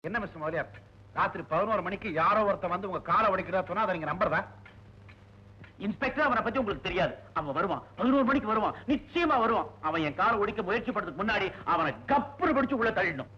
என்ன மிஸ்டர் மௌலியார், ராத்திரி 11 மணிக்கு யாரோ ஒருத்தன் வந்து உங்க காலை உடைக்கிறதா சொன்னா அதை நீங்க நம்புறதா? இன்ஸ்பெக்டர் அவனை பத்தி உங்களுக்கு தெரியாது. அவன் வருவான், 11 மணிக்கு வருவான், நிச்சயமா வருவான். அவன் என் காலை ஒடிக்க முயற்சி பண்றதுக்கு முன்னாடி அவனை கப்புறு பிடிச்சு உள்ள தள்ளிடணும்.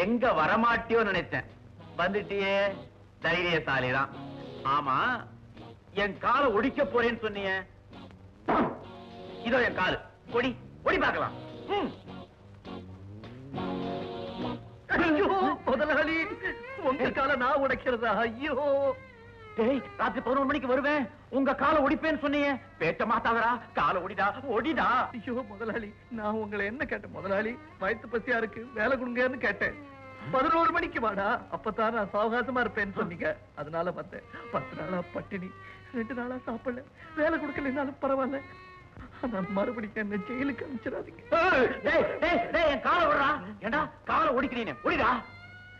எங்க வரமாட்டியோ நினைச்சேன், வந்துட்டியே. தைரியசாலிதான். ஆமா, என் காலை ஒடிக்க போறேன்னு சொன்னீங்க. இதோ என் காலு, ஒடி ஒடி பார்க்கலாம். முதலாளி, உங்க காலை நான் உடைக்கிறதா? ஐயோ, ராத்திரி 11 மணிக்கு வருவேன், உங்க காலை ஒடிப்பேன்னு சொன்னீங்க. பேட்ட மாத்தாதரா, காலை ஒடிடா ஒடிடா. ஐயோ முதலாளி, நான் உங்களை என்ன கேட்டேன் முதலாளி? வயிற்று பசியா இருக்கு, வேலை கொடுங்கன்னு கேட்டேன். 11 மணிக்கு வாடா, அப்பதான் நான் சாவகாசமா இருப்பேன்னு சொன்னீங்க. அதனால வந்தேன். 10 நாளா பட்டினி, 2 நாளா சாப்பிடல. வேலை கொடுக்கலனாலும் பரவாயில்ல, ஆனா மறுபடியும் என்ன ஜெயிலுக்கு அனுப்பிச்சிடாதீங்க. என் காலை விடுறா. ஏண்டா காலை ஒடிக்கிறீங்க? ஒடிடா.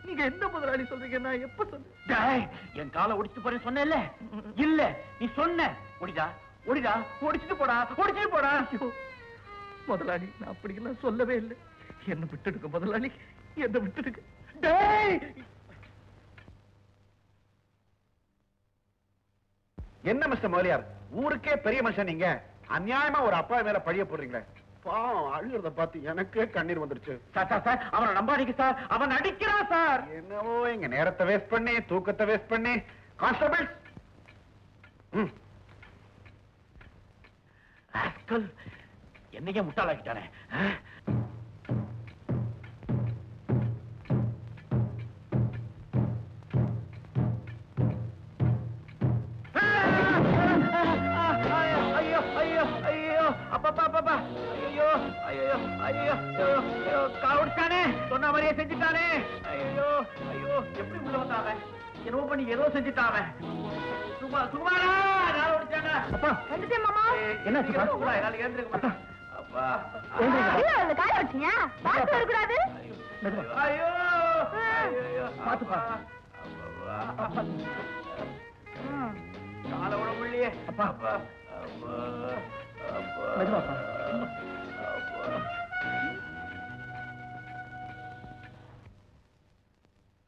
நீங்க என்ன முதலாளி சொல்றீங்க? நான் எப்ப சொன்னேன்? என் காலை ஒடிச்சு போறேன்னு சொன்னேன்ல? இல்ல, நீ சொன்ன. ஒடிடா ஒடிடா, ஒடிச்சுட்டு போடா, ஒடிச்சுட்டு போடா. ஐயோ முதலாளி, நான் அப்படியெல்லாம் சொல்லவே இல்லை. என்ன விட்டுடுங்க முதலாளி, என்ன விட்டுடுங்க. என்ன மிஸ்டர் மௌலியார், ஊருக்கே பெரிய மனுஷன் நீங்க, அநியாயமா ஒரு அப்பா மேல பழிய போடுறீங்களே. பாவம், அழுகிறத பார்த்து எனக்கே கண்ணீர் வந்துருச்சு. சார், அவனை நம்பாதீங்க சார், அவன் நடிக்கிறான் சார். என்னவோ எங்க நேரத்தை வேஸ்ட் பண்ணி, தூக்கத்தை வேஸ்ட் பண்ணி. கான்ஸ்டபிள்ஸ், என்னையே முட்டாளாக்கிட்டானே. காவடிச்சானே, சொன்ன மாதிரியே செஞ்சுட்டானே. ஐயோ ஐயோ, எப்படி உள்ள வந்தாங்க? என்னவோ பண்ணி ஏதோ செஞ்சுட்டாங்க. சுகுமாரா, நான் ஓடிச்சாங்க. அப்பா வந்துட்டேன் மாமா. என்ன சுகுமாரா, என்னால ஏந்திருக்க மாட்டேன். அப்பா, இல்ல அந்த காய வச்சியா? பாத்து வர கூடாது. ஐயோ ஐயோ, பாத்துப்பா. காலை விட முடியலையே. அப்பா அப்பா அப்பா அப்பா, மெதுவாப்பா.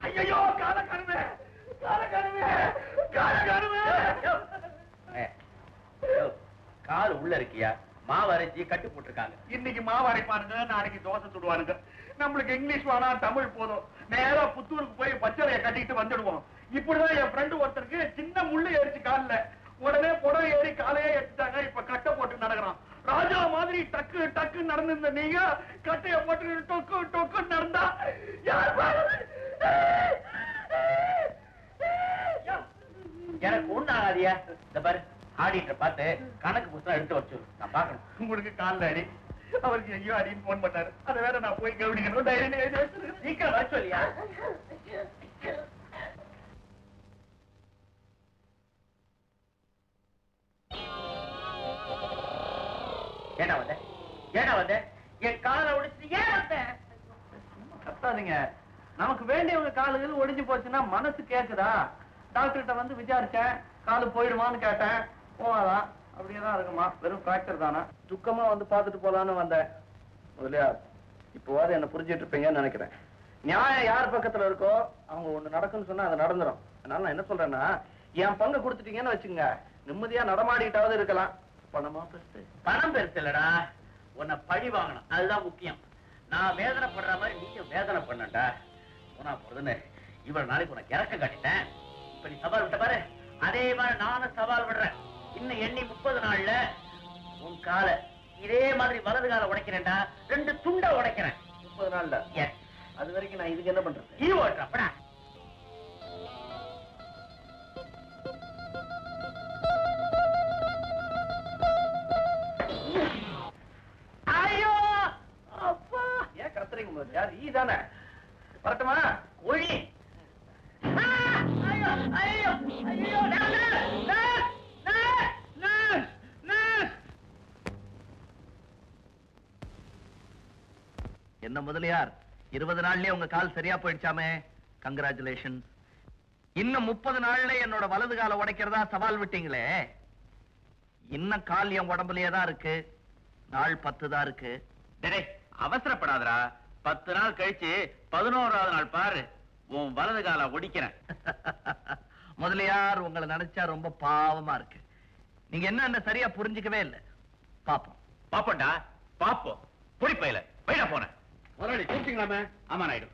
ஐயோ, கால கருமே, கால கருமே, கால கருமே. கால் உள்ள இருக்கியா? மாவு அரைச்சி கட்டு போட்டிருக்காங்க. இன்னைக்கு மாவு அரைப்பானுங்க, நாளைக்கு தோசை சுடுவானுங்க. நம்மளுக்கு இங்கிலீஷ் வேணா, தமிழ் போதும். நேரா புத்தூருக்கு போய் பச்சளைய கட்டிட்டு வந்துடுவோம். இப்படிதான் என் ஃப்ரெண்டு ஒருத்தருக்கு சின்ன முள்ளு ஏறிச்சு கால்ல. உடனே புடவை ஏறி காலையே எடுத்துட்டாங்க. இப்ப கட்டை போட்டு நடக்கிறான். ராஜா மாதிரி டக்கு டக்கு நடந்திருந்த நீங்க கட்டைய போட்டு டொக்கு டொக்கு நடந்தா யார் பாக்குறது? எனக்கு ஒண்ணு ஆகாதியா. இந்த பாரு, ஆடிட்டர் பார்த்து கணக்கு புத்தகம் எடுத்து வச்சு நான் பாக்கணும். உங்களுக்கு கால்ல அடி, அவருக்கு ஐயோ அடின்னு போன் பண்ணாரு. அதை வேற நான் போய் கவனிக்கணும். சீக்கிரம் வர சொல்லியா? ஏடா வந்த, ஏடா வந்த? என் காலை ஒடிச்சு ஏன் வந்த? கத்தாதீங்க. நமக்கு வேண்டியவங்க காலுகள் ஒடிஞ்சு போச்சுன்னா மனசு கேக்குதா? டாக்டர்கிட்ட வந்து விசாரிச்சேன், காலு போயிடுமான்னு கேட்டேன். போவாதான், அப்படியேதான் இருக்குமா, வெறும் பிராக்சர் தானே. துக்கமா வந்து பாத்துட்டு போலான்னு வந்தேன். முதலியார், இப்போவாது என்ன புரிஞ்சிட்டு இருப்பீங்கன்னு நினைக்கிறேன். நியாயம் யார் பக்கத்துல இருக்கோ அவங்க ஒண்ணு நடக்குன்னு சொன்னா அது நடந்துரும். அதனால நான் என்ன சொல்றேன்னா, என் பங்கு கொடுத்துட்டீங்கன்னு வச்சுங்க, நிம்மதியா நடமாடிட்டாவது இருக்கலாம். பணமா பெருசு? பணம் பெருசு இல்லடா, உன்னை பழி வாங்கணும், அதுதான் முக்கியம். நான் வேதனைப்படுற மாதிரி நீயும் வேதனை பண்ணடா. போனா போறதுன்னு இவ்வளவு நாளைக்கு உனக்கு இறக்க காட்டிட்டேன். இப்ப நீ சவால் விட்ட பாரு, அதே மாதிரி நானும் சவால் விடுறேன். இன்னும் எண்ணி 30 நாள்ல உன் காலை இதே மாதிரி வலது காலை உடைக்கிறேன்டா, 2 துண்டை உடைக்கிறேன். 30 நாள்ல. அது வரைக்கும் நான் இதுக்கு என்ன பண்றது? ஈ ஓட்டுறப்படா. ஐயோ அப்பா, ஏன் கத்துறீங்க? யார்? ஈ தானே. வரட்டுமா? ஒழி. ஐயோ ஐயோ ஐயோ, என்ன முதலியார், 20 நாள்லயே உங்க கால் சரியா போயிடுச்சாமே, கங்க்ராச்சுலேஷன். இன்னும் 30 நாள்ல என்னோட வலது காலை உடைக்கிறதா சவால் விட்டீங்களே, இன்னும் கால் என் உடம்புலயே தான் இருக்கு, நாள் 10 தான் இருக்கு. டேய், அவசரப்படாதடா. 10 நாள் கழிச்சு 11வது நாள் பாரு, உன் வலது காலை ஒடிக்கிறேன். முதலியார், உங்களை நினைச்சா ரொம்ப பாவமா இருக்கு. நீங்க என்ன சரியா புரிஞ்சுக்கவே இல்லை. பாப்போம் பாப்போண்டா, பாப்போம். புடிப்பையில வைடா போன முதலாளி. கூப்பிட்டீங்களாமே? ஆமா நாயுடு,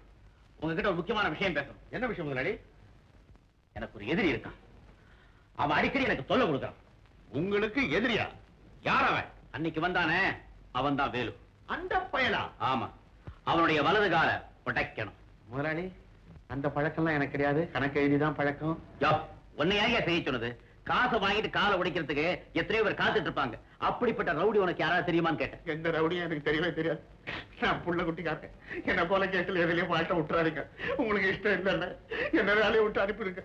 உங்ககிட்ட ஒரு முக்கியமான விஷயம் பேசணும். என்ன விஷயம் முதலாளி? எனக்கு ஒரு எதிரி இருக்கான். அவன் அடிக்கடி எனக்கு தொல்லை கொடுக்கறான். உங்களுக்கு எதிரியா? யார் அவன்? அன்னைக்கு வந்தானே, அவன் தான் வேலு. அந்த பயலா? ஆமா, அவனுடைய வலது கால உடைக்கணும். முதலாளி, அந்த பழக்கம்லாம் எனக்கு கிடையாது. கணக்கு எழுதிதான் பழக்கம். உன்னை ஏங்க செய்ய சொன்னது? காசை வாங்கிட்டு காலை உடைக்கிறதுக்கு எத்தனையோ பேர் காத்துட்டு இருப்பாங்க. அப்படிப்பட்ட ரவுடி உனக்கு யாராவது தெரியுமான்னு கேட்டேன். எந்த ரவுடியும் எனக்கு தெரியவே தெரியாது. நான் புள்ள குட்டிக்காரன். என்ன போல கேஸ்ல எதுலயும் வாழ்க்கை விட்டுறாதீங்க. உங்களுக்கு இஷ்டம் இல்லைல்ல, என்ன வேலையை விட்டு அனுப்பிடுங்க.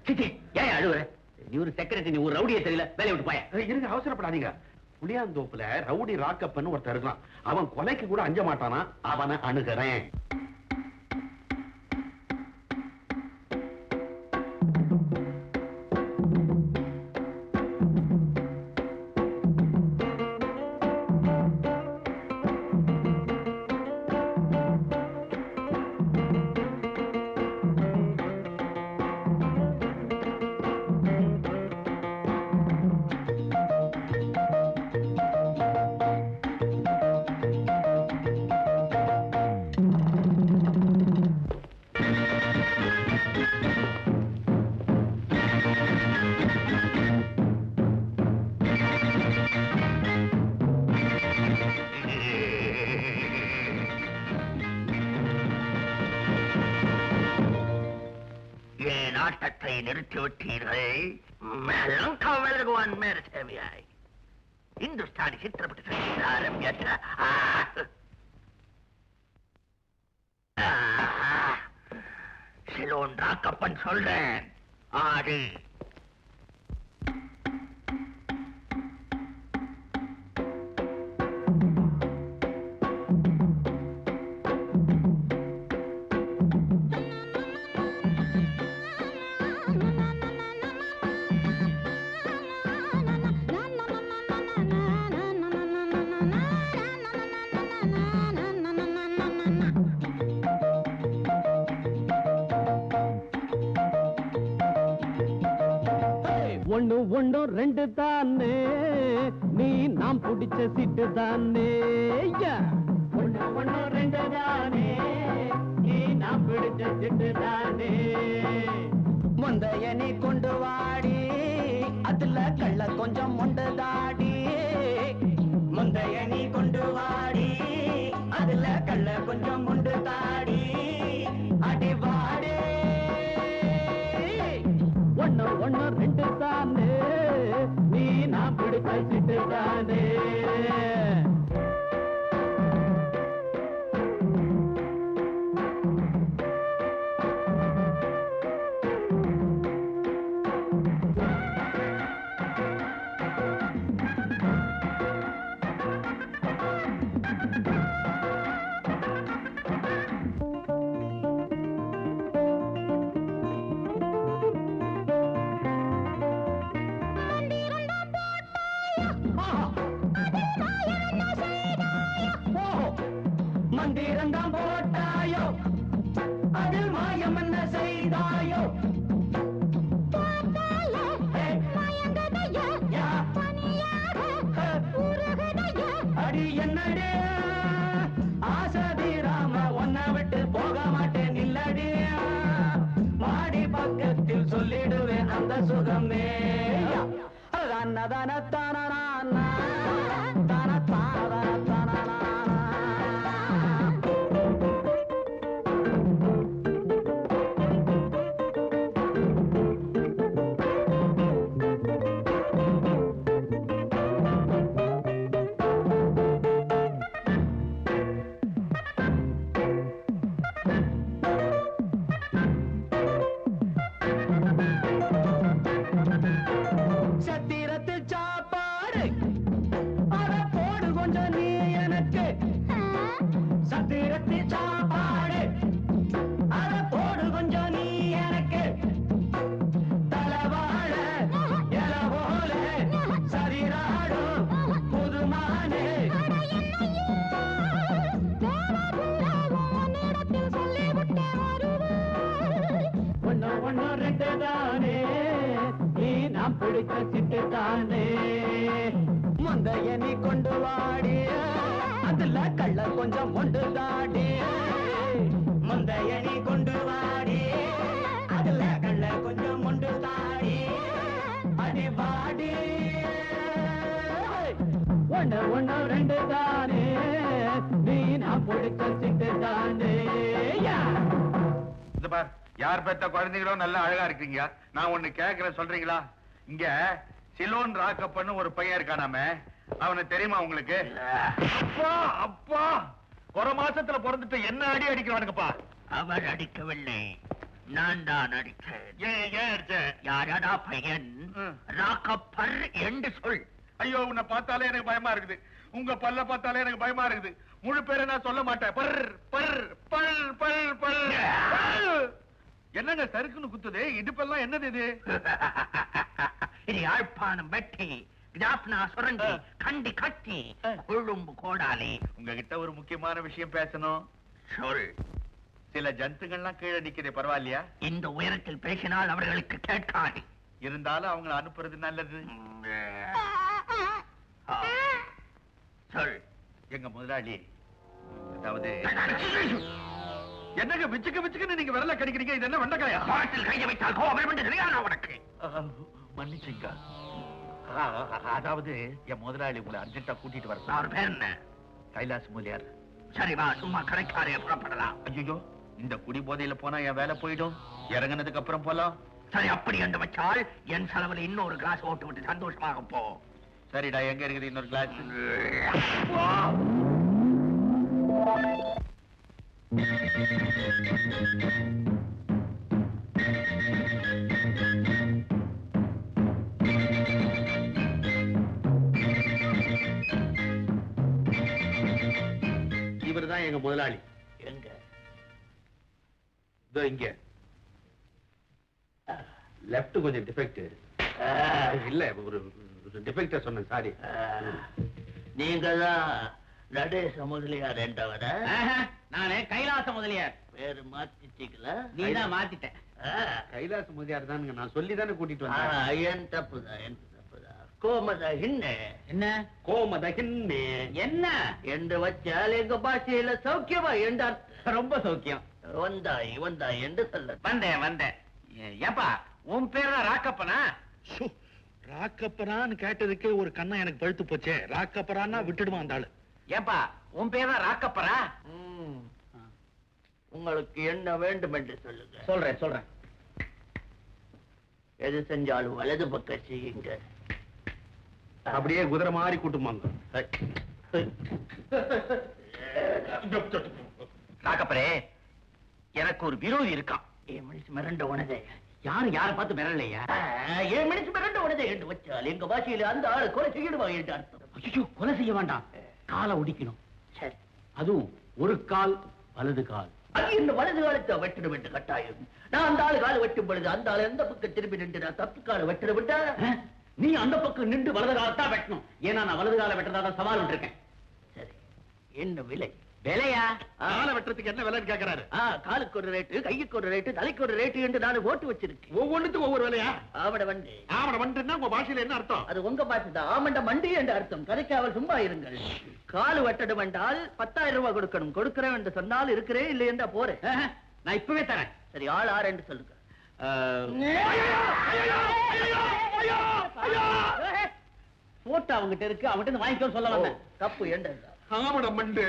ஏன் அழுவுற? நீ ஒரு செக்ரட்டரி, நீ ஒரு ரவுடியை தெரியல, வேலையை விட்டு போய. இருங்க, அவசரப்படாதீங்க. புளியாந்தோப்புல ரவுடி ராக்கப்பன்னு ஒருத்தர் இருக்கான். அவன் கொலைக்கு கூட அஞ்ச மாட்டானா. அவனை அணுகிறேன். ஆட்டத்தை நிறுத்திவிட்டீர்கள். மேலே சேவையாய் இந்துஸ்தானி சித்திரப்பட்டு சஞ்சாரம் சிலோன் ராக்கப்பன் சொல்றேன், ஆடு. ஒண்ணு ஒண்ணு ரெண்டு தானே, நீ நாம் பிடிச்ச சிட்டு தானே. ஒண்ணு ஒண்ணு ரெண்டு தானே, நீ நாம் பிடிச்ச சிட்டு தானே. முந்தைய நீ கொண்டு வாடி, அதுல கள்ள கொஞ்சம் முண்டு தாடி. முந்தைய நீ கொண்டு வாடி, அதுல கள்ள கொஞ்சம் முண்டு தாடி. அடி வாடி. ஒண்ணு ஒண்ணு ரெண்டு தானே, நீ நான் பிடிச்ச சிட்டு தானே. மந்திரந்தான் போட்டாயோ, அதில் மாயம் என்ன செய்தாயோ. அடி என்னடே ஆசதிராம, ஒன்ன விட்டு போக மாட்டேன் இல்லடியா. மாடி பக்கத்தில் சொல்லிடுவேன் அந்த சுகமே. தான தான தான தான. ஒன்னு ஒன்னு ரெண்டு தானே நீ நான் பிடிச்ச சிட்டு தானே முந்தைய நீ கொண்டு வாடி அதுல கள்ள கொஞ்சம் ஒன்று தாடி முந்தைய நீ கொண்டு வாடி அதுல கள்ள கொஞ்சம் ஒன்று தாடி அடி வாடி ஒன்னு ஒன்னு ரெண்டு தானே நீ நான் பிடிச்ச சிட்டு தானே இந்த பார், யார் பெத்த குழந்தைகளும் நல்லா அழகா இருக்கீங்க. நான் ஒண்ணு கேக்குறேன், சொல்றீங்களா? இங்க சிலோன் ராக்கப்பன்னு ஒரு பையன் இருக்கானாமே, அவனை தெரியுமா உங்களுக்கு? அப்பா அப்பா, ஒரு மாசத்துல பிறந்துட்டு என்ன அடி அடிக்கிறானுங்கப்பா. அவர் அடிக்கவில்லை, நான் தான் அடித்தேன். ஏன் அடிச்ச? யாரடா பையன்? ராக்கப்பர் என்று சொல். ஐயோ, உன்னை பார்த்தாலே எனக்கு பயமா இருக்குது. உங்க பல்ல பார்த்தாலே எனக்கு பயமா இருக்குது. முழு பேரை நான் சொல்ல மாட்டேன். பர் பர் பல் பல் பல். என்னங்க சறுக்குன்னு குத்துது? இடுப்பெல்லாம் என்னது இது? இது யாழ்ப்பாணம் வெட்டி, ஜாப்னா சுரண்டி, கண்டி கட்டி, கொழும்பு கோடாலி. உங்ககிட்ட ஒரு முக்கியமான விஷயம் பேசணும். சொல். சில ஜந்துங்கள்லாம் கீழே நிக்குது, பரவாயில்லையா? இந்த உயரத்தில் பேசினால் அவர்களுக்கு கேட்காது. இருந்தாலும் அவங்களை அனுப்புறது நல்லது. சொல். எங்க முதலாளி, அதாவது என்னங்க விச்சுக்கு நீங்க விரல கடிக்கிறீங்க? இது என்ன வெண்டைக்காயா? மாட்டில் கையை வைத்தால் கோபம் என்று தெரியாதா உனக்கு? மன்னிச்சுங்க. அதாவது என் முதலாளி உங்களை அர்ஜென்ட்டா கூட்டிட்டு வர. அவர் பேர் என்ன? கைலாஸ் முதலியார். சரி வா, சும்மா கடைக்காரைய புறப்படலாம். ஐயோ, இந்த குடி போதையில போனா என் வேலை போயிடும். இறங்கினதுக்கு அப்புறம் போலாம். சரி, அப்படி என்று வச்சால் என் செலவில் இன்னொரு கிளாஸ் ஓட்டு விட்டு சந்தோஷமாக போ. சரிடா, எங்க இருக்குது இன்னொரு கிளாஸ்? இவர்தான் எங்க முதலாளி. எங்க? இதோ இங்க. லெஃப்ட் கொஞ்சம் டிஃபெக்ட். இல்ல, ஒரு டிஃபெக்ட சொன்னேன், சாரி. நீங்க தான் நடேச முதலியார் என்றவர? நானே கைலாச முதலியார். பேரு மாத்திட்டீங்களா? நீதான் மாத்திட்ட. கைலாச முதலியார் தானுங்க, நான் சொல்லி தானே கூட்டிட்டு வந்தேன். என் தப்புதான், என் தப்புதான். கோமத ஹின்ன என்ன கோமதகின்னே என்ன என்று வச்சால் எங்க பாஷையில சௌக்கியமா என்று அர்த்தம். ரொம்ப சௌக்கியம். வந்தாய் வந்தாய் என்று சொல்ல. வந்தேன். ஏப்பா, உன் பேர் தான் ராக்கப்பனா? ராக்கப்பரான்னு கேட்டதுக்கு ஒரு கண்ணா எனக்கு பழுத்து போச்சே. ராக்கப்பரான்னா விட்டுடுவான் அந்த ஆளு. ஏப்பா, உன் பேர் தான் ராக்கப்பரா? உங்களுக்கு என்ன வேண்டும் என்று சொல்லுங்க. சொல்றேன். எது செஞ்சாலும் வலது பக்கம் செய்யுங்க. அப்படியே குதிரை மாதிரி கூட்டுமாங்க. ராக்கப்பரே, எனக்கு ஒரு விரோதி இருக்கான். என் மனுஷன் மிரண்ட உனதே. யாரை பார்த்து மிரலையா? என் மனுஷன் மிரண்ட உனதே என்று வச்சால் எங்க பாஷையில அந்த ஆளு கொலை செய்யிடுவா என்று அர்த்தம். ஐயோ, கொலை செய்ய வேண்டாம், காலை ஒடிக்கணும். சரி, அதுவும் ஒரு கால் வலது கால். அது இந்த வலது காலத்தை வெட்டணும் என்று கட்டாயம். நான் அந்த ஆளு காலை வெட்டும் பொழுது அந்த ஆளு எந்த பக்கம் திரும்பி நின்று நான் தப்பு காலை வெட்டணும் விட்டா? நீ அந்த பக்கம் நின்று வலது காலத்தான் வெட்டணும். ஏன்னா நான் வலது காலை வெட்டதான் சவால் இருக்கேன். சரி, என்ன விலை? விலையா? காலை வெட்டுறதுக்கு என்ன விலைன்னு கேக்குறாரு. காலுக்கு ஒரு ரேட்டு, கைக்கு ஒரு ரேட்டு, தலைக்கு ஒரு ரேட்டு என்று நான் போட்டு வச்சிருக்கேன். ஒவ்வொன்றுக்கும் ஒவ்வொரு விலையா? ஆவட வண்டி. ஆவண வந்துன்னா உங்க பாஷையில என்ன அர்த்தம்? அது உங்க பாட்டுதான். ஆமண்ட மண்டி என்று அர்த்தம். கதைக்காவல் சும்மா இருங்கள். காலு வெட்டடும் என்றால் 10,000 ரூபாய் கொடுக்கணும். கொடுக்கிறேன் என்று சொன்னால் இருக்கிறேன், இல்லை என்றா போறேன். நான் இப்பவே தரேன். சரி, ஆள் 6 என்று சொல்லுங்க. போட்டோ அவங்கிட்ட இருக்கு, அவங்கிட்ட வாங்கிக்கோ சொல்ல வந்தேன். தப்பு என்று ஆவண மண்டு.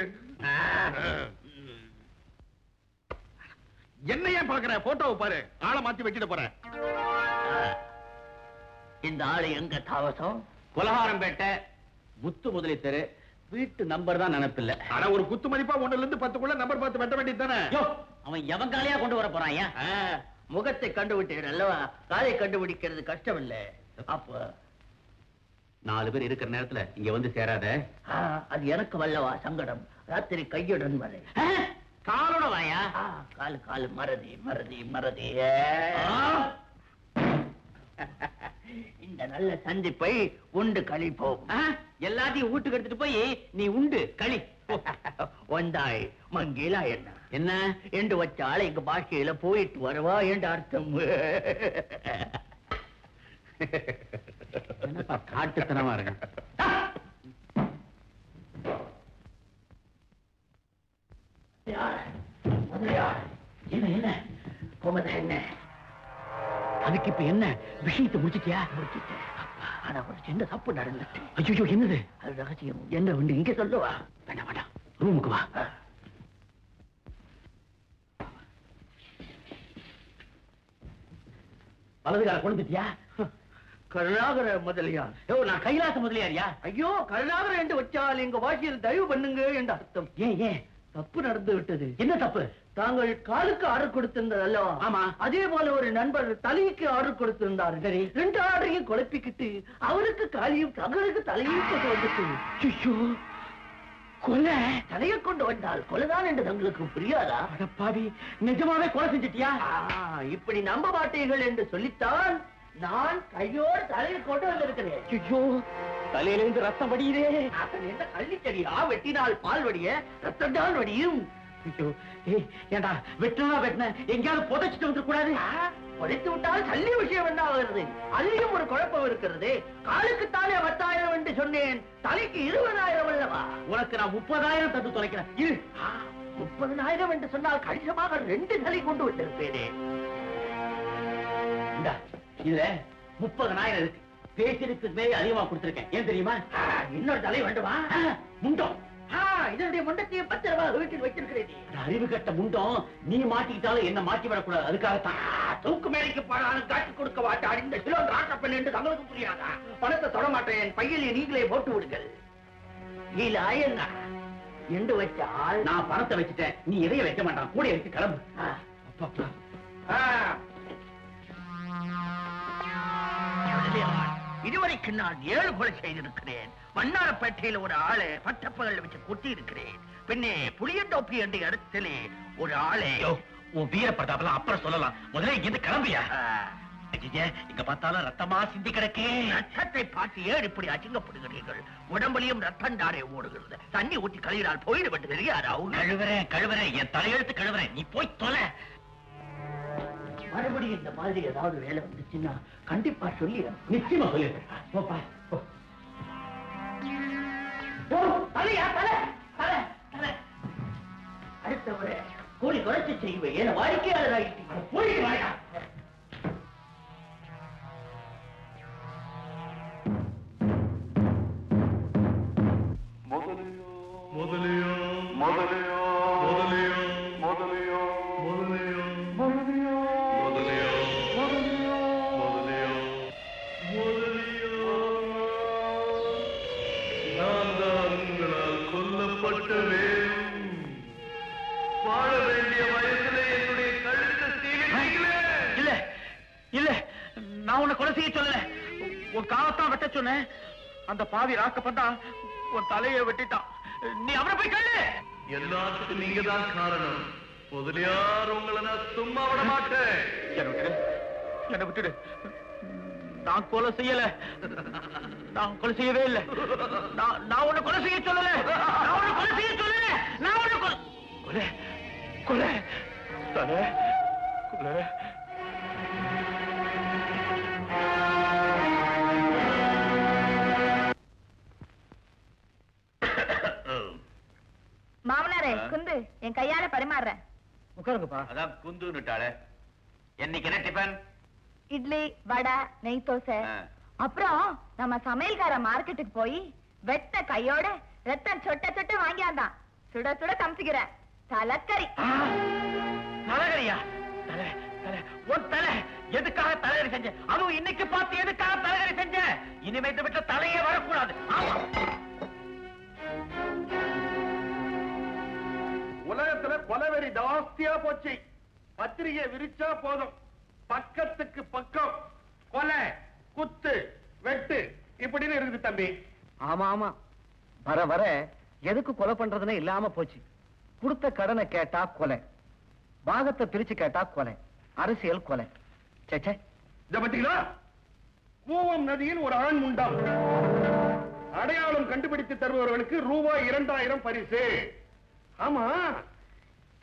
என்ன ஏன் பாக்குற? போட்டோவை பாரு. ஆளை மாத்தி வச்சுட்டு போறேன். இந்த ஆளு எங்க தாவசம்? கொலகாரம்பேட்டை முத்து முதலி தெரு. வீட்டு நம்பர் தான் நினைப்பில்ல. ஆனா ஒரு குத்து மதிப்பா 1ல இருந்து 10க்குள்ள நம்பர் பார்த்து வெட்ட வேண்டியது தானே? அவன் எவன் காலையா கொண்டு வர போறான்? ஏன் முகத்தை கண்டுபிட்டீர்கள் அல்லவா? காலை கண்டுபிடிக்கிறது கஷ்டம் இல்ல. அப்ப 4 பேர் இருக்கிற நேரத்துல இங்க வந்து சேராத. அது எனக்கு வல்லவா சங்கடம். ராத்திரி கையுடன் வரை. காலோட வாயா? காலு மறதி. இந்த நல்ல சந்திப்பை உண்டு கழிப்போம். எல்லாத்தையும் வீட்டுக்கு எடுத்துட்டு போய் நீ உண்டு களி. வந்தாய் மங்கீலா என்ன? என்ன என்று வச்சால எங்க பாஷையில போயிட்டு வரவா என்று அர்த்தம். காட்டுத்தனமா இருக்கு. என்ன என்ன கோமதா என்ன அதுக்கு இப்ப என்ன விஷயத்தை முடிச்சிட்டியா? முடிச்சிட்டேன். ஆனா ஒரு சின்ன தப்பு நடந்துட்டு. ஐயோ என்னது? அது ரகசியம். என்ன வந்து இங்க சொல்லுவா? வேண்டாம் வேண்டாம், ரூமுக்கு வா. வலதுகார கொண்டுட்டியா? கருணாகர முதலியார். நான் கைலாச முதலியாரியா? ஐயோ கருணாகர என்று வச்சால் எங்க வாசியில் தயவு பண்ணுங்க என்று அர்த்தம். ஏன் ஏன் தப்பு நடந்து விட்டது? என்ன தப்பு? தாங்கள் காலுக்கு ஆர்டர் கொடுத்திருந்தார் அல்லவா? ஆமா. அதே போல ஒரு நண்பர் தலைக்கு ஆர்டர் கொடுத்திருந்தார். சரி, 2 ஆர்டரையும் குழப்பிக்கிட்டு அவருக்கு காலியும் தங்களுக்கு தலையும் கொண்டு வந்துட்டு. ஐயோ கொலை! தலையை கொண்டு வந்தால் கொலைதான் என்று தங்களுக்கு புரியாதா? பாவி, நிஜமாவே கொலை செஞ்சிட்டியா? இப்படி நம்ப மாட்டீர்கள் என்று சொல்லித்தான் நான் கையோடு தலையை கொண்டு வந்திருக்கிறேன். ஐயோ தலையிலிருந்து ரத்தம் வடியுதே. என்ன கள்ளிச்செடியா? வெட்டினால் பால் வடிய ரத்தம் தான் வடியும். ஐயோ ஏண்டா வெட்டினா வெட்டின எங்கேயாவது புதைச்சிட்டு வந்து கூடாது? புதைத்து விட்டால் கல்வி விஷயம் என்ன ஆகிறது? அதுலயும் ஒரு குழப்பம் இருக்கிறது. காலுக்குத்தானே 10,000 என்று சொன்னேன், தலைக்கு 20,000 அல்லவா? உனக்கு நான் 30,000 தந்து தொலைக்கிறேன். 30,000 என்று சொன்னால் கணிசமாக 2 தலை கொண்டு வந்திருப்பேனே. இதுல 30,000 இருக்கு. பேசிற்கு மேலே அதிகமா கொடுத்திருக்கேன். ஏன் தெரியுமா? இன்னொரு தலை வேண்டுமா? முண்டம். இதனுடைய முண்டத்தையும் 10 ரூபாய் வீட்டில் வச்சிருக்கிறேன். அறிவு கட்ட முண்டம், நீ மாட்டிக்கிட்டாலும் என்ன மாட்டி விடக்கூடாது. அதுக்காகத்தான் தூக்கு மேலைக்கு பாடாலும் காட்டி கொடுக்க மாட்டான். இந்த கிலோ காட்டப்பன் என்று தங்களுக்கு புரியாதா? பணத்தை தொட மாட்டேன், பையிலே நீங்களே போட்டு விடுங்கள். இல்ல என்ன என்று வச்சால் நான் பணத்தை வச்சுட்டேன், நீ எதையும் வைக்க மாட்டான். கூட வச்சு கிளம்பு. இதுவரைக்கு நான் 7 கொலை செய்திருக்கிறேன். வண்ணாரப்பேட்டையில் ஒரு ஆளை பட்டப்பகல் வச்சு கொட்டி இருக்கிறேன். பின்னே புளியண்டோப்பி என்ற இடத்திலே ஒரு ஆளை. உன் வீர பிரதாபெல்லாம் அப்புறம் சொல்லலாம், முதல்ல இங்க கிளம்பியா? இங்க பார்த்தாலும் ரத்தமா சிந்தி கிடக்கே. ரத்தத்தை பார்த்து ஏன் இப்படி அசிங்கப்படுகிறீர்கள்? உடம்புலையும் ரத்தம் தாரே ஓடுகிறது. தண்ணி ஊற்றி கழுவினால் போயிடுவது தெரியாதா? கழுவுறேன் கழுவுறேன், என் தலையெழுத்து கழுவுறேன், நீ போய் தொலை. மறுபடியும் இந்த மாதிரி ஏதாவது வேலை வந்துச்சுன்னா கண்டிப்பா சொல்லி நிச்சயமா சொல்லிடுறேன். அடுத்த முறை கூலி குறைச்சு செய்வேன். ஏன்னா வாடிக்கையாளர் போயிட்டு வாயா. அந்த பாவி ராக்கப்பட்டா உன் தலையை வெட்டிட்டான். நீ அவரை போய் கேளு. எல்லாத்துக்கும் நீங்க தான் காரணம். முதலியார் உங்களை நான் சும்மா விட மாட்டேன். என்ன விட்டுடு. நான் கொலை செய்யல, நான் கொலை செய்யவே இல்லை. நான் உன்னை கொலை செய்ய சொல்லல, நான் உன்னை கொலை செய்ய சொல்லல, நான் உன்னை கொலை கொலை தலை கொலை. மாமனாரே குந்து என் கையால பரிமாறுறேன். உட்காருங்கப்பா. அதான் குந்துன்னுட்டாளே. என்னைக்கு என்ன டிபன்? இட்லி, வடை, நெய் தோசை. அப்புறம் நம்ம சமையல்கார மார்க்கெட்டுக்கு போய் வெட்ட கையோட ரத்தம் சொட்ட சொட்ட வாங்கியாந்தான். சுட சுட சமைச்சுக்கிறேன். தலைக்கறி. தலைகறியா? தலை தலை உன் தலை எதுக்காக தலைகறி செஞ்ச? அதுவும் இன்னைக்கு பார்த்து எதுக்காக தலைகறி செஞ்ச? இனிமே இந்த வீட்டுல தலையே வரக்கூடாது. உலகத்துல கொலவெறி ஜாஸ்தியா போச்சு. பத்திரிகை விரிச்சா போதும், பக்கத்துக்கு பக்கம் கொலை, குத்து, வெட்டு இப்படின்னு இருக்குது தம்பி. ஆமா ஆமா, வர வர எதுக்கு கொலை பண்றதுன்னு இல்லாம போச்சு. கொடுத்த கடனை கேட்டா கொலை, பாகத்தை பிரிச்சு கேட்டா கொலை, அரசியல் கொலை. சேச்சே, இத பத்தீங்களா? கூவம் நதியில் ஒரு ஆண் முண்டம். அடையாளம் கண்டுபிடித்து தருபவர்களுக்கு ரூபாய் 2,000 பரிசு. ஆமா,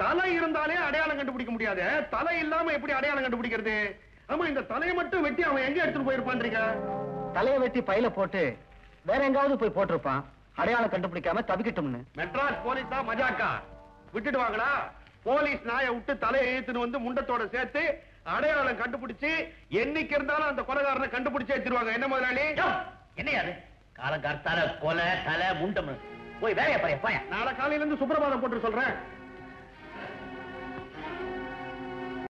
தலை இருந்தாலே அடையாளம் கண்டுபிடிக்க முடியாது, தலை இல்லாம எப்படி அடையாளம் கண்டுபிடிக்கிறது? ஆமா, இந்த தலையை மட்டும் வெட்டி அவன் எங்க எடுத்துட்டு போயிருப்பான்றீங்க? தலையை வெட்டி பையில போட்டு வேற எங்காவது போய் போட்டிருப்பான், அடையாளம் கண்டுபிடிக்காம தவிக்கட்டும்னு. மெட்ராஸ் போலீஸ் தான் மஜாக்கா, விட்டுட்டு வாங்களா? போலீஸ் நாயை விட்டு தலையை இழுத்துன்னு வந்து முண்டத்தோட சேர்த்து அடையாளம் கண்டுபிடிச்சு என்னைக்கு இருந்தாலும் அந்த கொலைகாரனை கண்டுபிடிச்சு வச்சிருவாங்க. என்ன முதலாளி? என்னையாது காலங்கார்த்தால கொலை தலை முண்டம் போய் வேலையை பாரு. நாளை காலையில இருந்து சுப்பிரபாதம் போட்டு சொல்றேன்.